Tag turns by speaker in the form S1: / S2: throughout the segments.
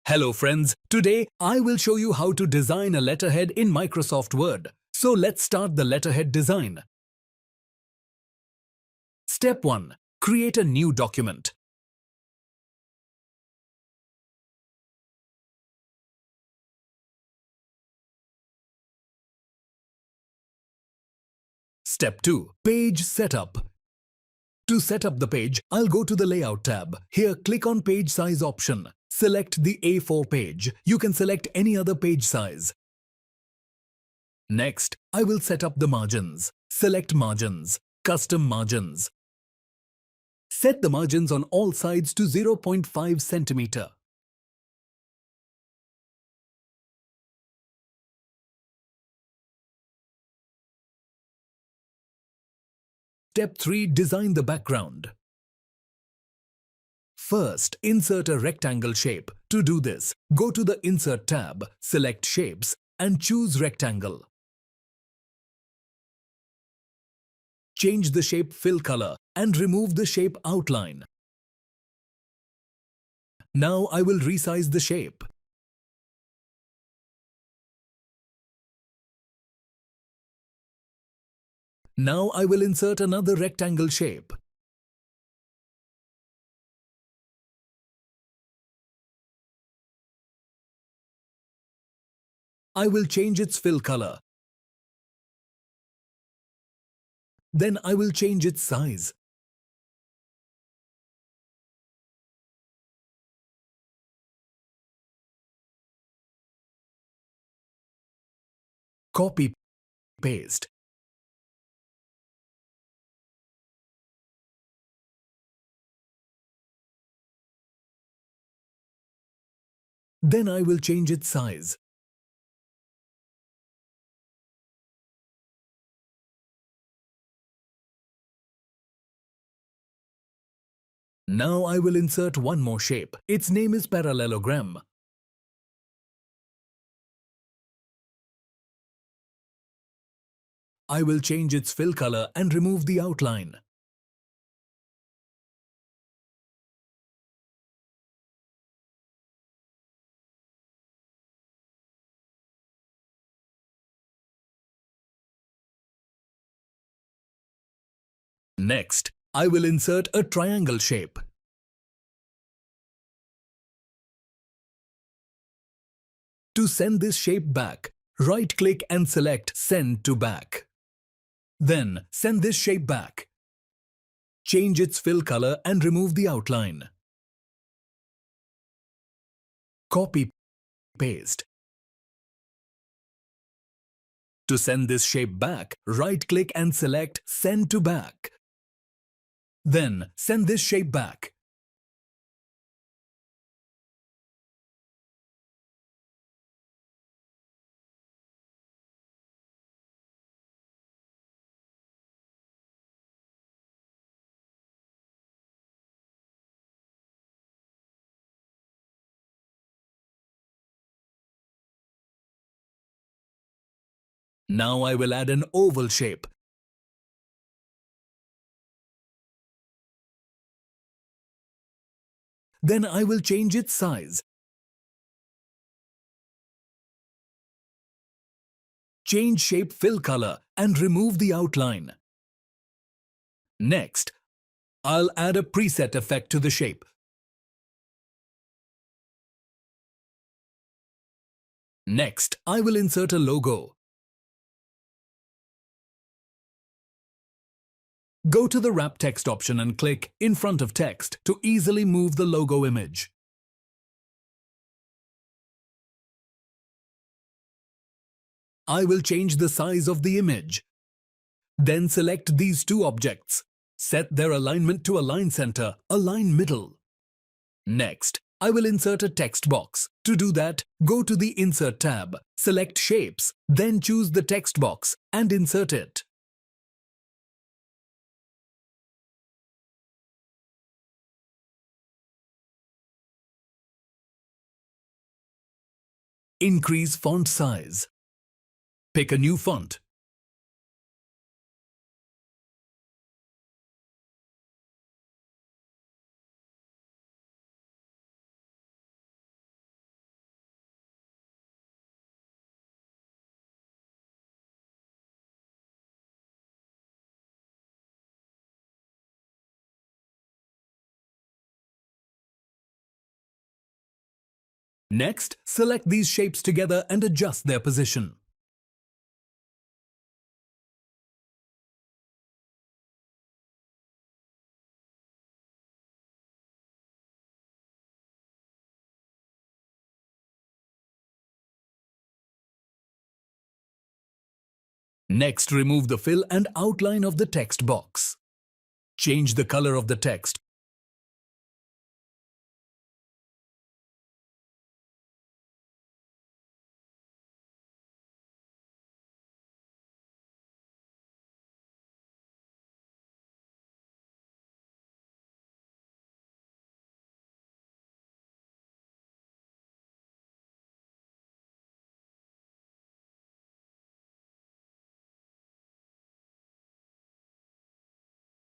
S1: Hello friends, today I will show you how to design a letterhead in Microsoft Word. So let's start the letterhead design. Step 1. Create a new document. Step 2. Page Setup. To set up the page, I'll go to the Layout tab. Here, click on Page Size option. Select the A4 page. You can select any other page size. Next, I will set up the margins. Select Margins, Custom Margins. Set the margins on all sides to 0.5 cm. Step 3. Design the background. First, insert a rectangle shape. To do this, go to the Insert tab, select Shapes and choose Rectangle. Change the shape fill color and remove the shape outline. Now I will resize the shape. Now I will insert another rectangle shape. I will change its fill color. Then I will change its size. Copy, paste. Then I will change its size. Now I will insert one more shape. Its name is parallelogram. I will change its fill color and remove the outline. Next, I will insert a triangle shape. To send this shape back, right-click and select Send to Back. Then, send this shape back. Change its fill color and remove the outline. Copy, paste. To send this shape back, right-click and select Send to Back. Then, send this shape back. Now I will add an oval shape. Then I will change its size. Change shape fill color and remove the outline. Next, I'll add a preset effect to the shape. Next, I will insert a logo. Go to the Wrap Text option and click in front of text to easily move the logo image. I will change the size of the image. Then select these two objects. Set their alignment to Align Center, Align Middle. Next, I will insert a text box. To do that, go to the Insert tab, select Shapes, then choose the text box and insert it. Increase font size. Pick a new font. Next, select these shapes together and adjust their position. Next, remove the fill and outline of the text box. Change the color of the text.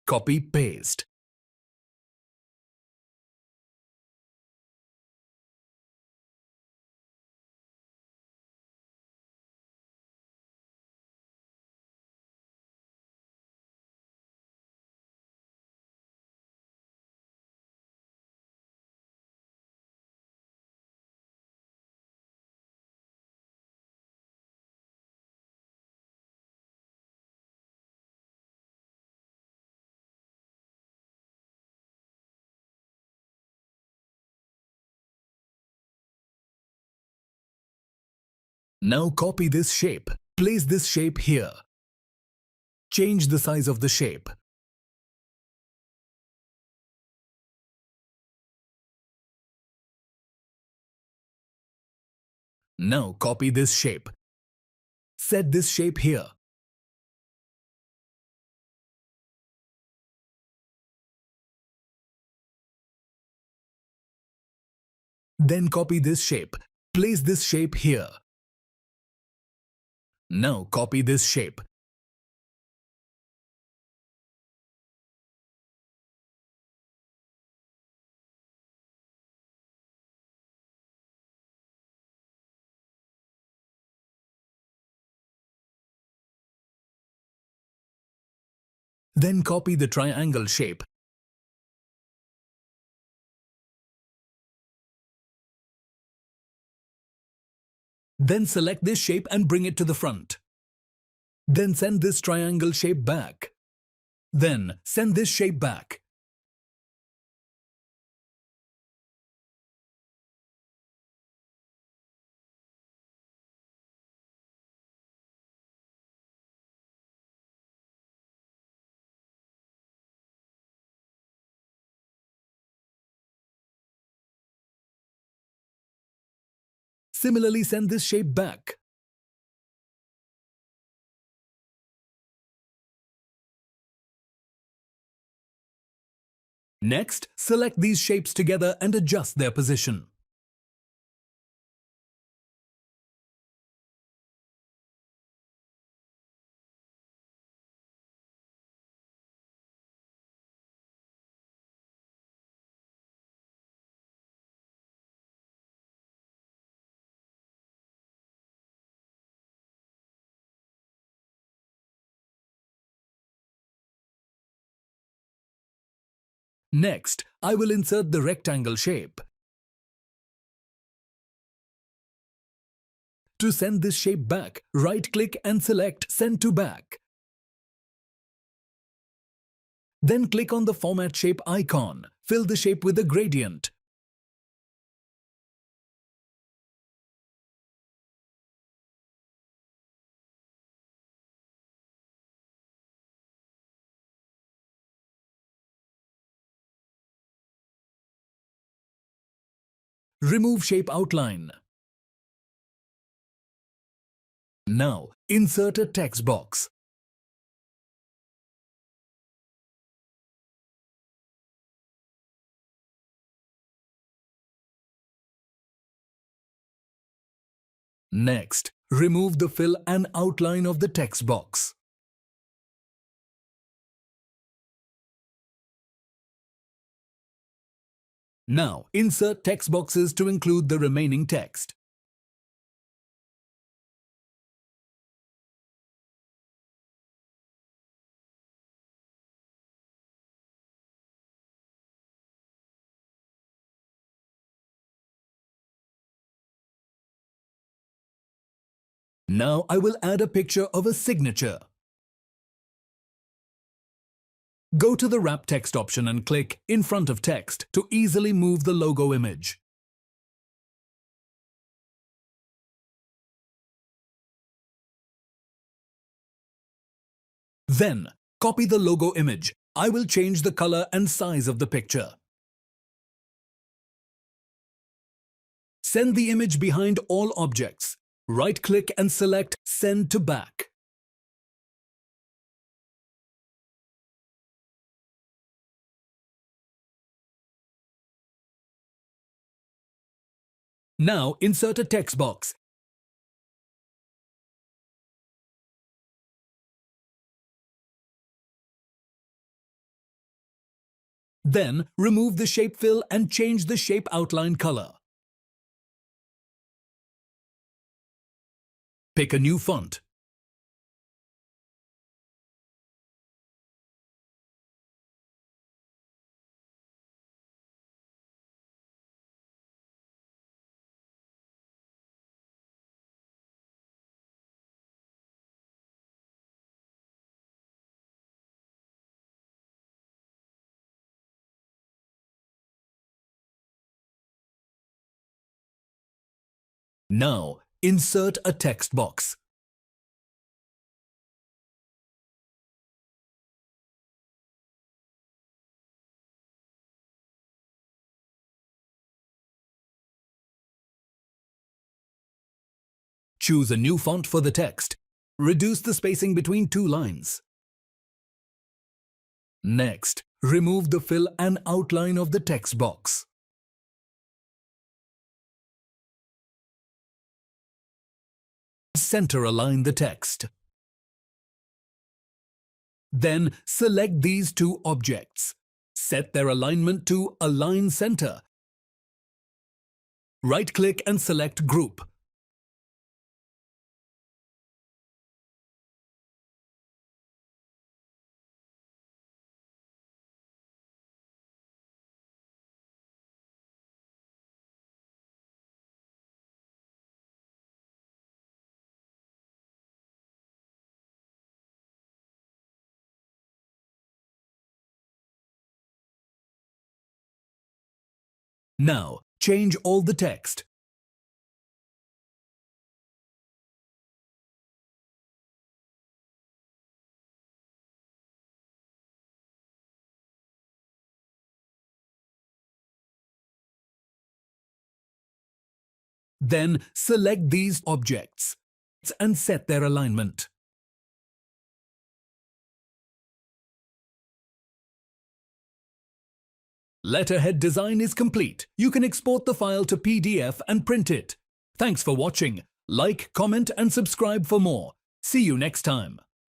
S1: Copy, paste. Now copy this shape. Place this shape here. Change the size of the shape. Now copy this shape. Set this shape here. Then copy this shape. Place this shape here. Now copy this shape. Then copy the triangle shape. Then select this shape and bring it to the front. Then send this triangle shape back. Then send this shape back. Similarly, send this shape back. Next, select these shapes together and adjust their position. Next, I will insert the rectangle shape. To send this shape back, right-click and select Send to Back. Then click on the Format Shape icon. Fill the shape with a gradient. Remove shape outline. Now, insert a text box. Next, remove the fill and outline of the text box. Now, insert text boxes to include the remaining text. Now I will add a picture of a signature. Go to the Wrap Text option and click in front of text to easily move the logo image. Then, copy the logo image. I will change the color and size of the picture. Send the image behind all objects. Right-click and select Send to Back. Now insert a text box. Then remove the shape fill and change the shape outline color. Pick a new font. Now insert a text box. Choose a new font for the text. Reduce the spacing between two lines. Next, remove the fill and outline of the text box. Center align the text. Then select these two objects. Set their alignment to Align Center. Right-click and select Group. Now, change all the text. Then select these objects and set their alignment. Letterhead design is complete. You can export the file to PDF and print it. Thanks for watching. Like, comment and subscribe for more. See you next time.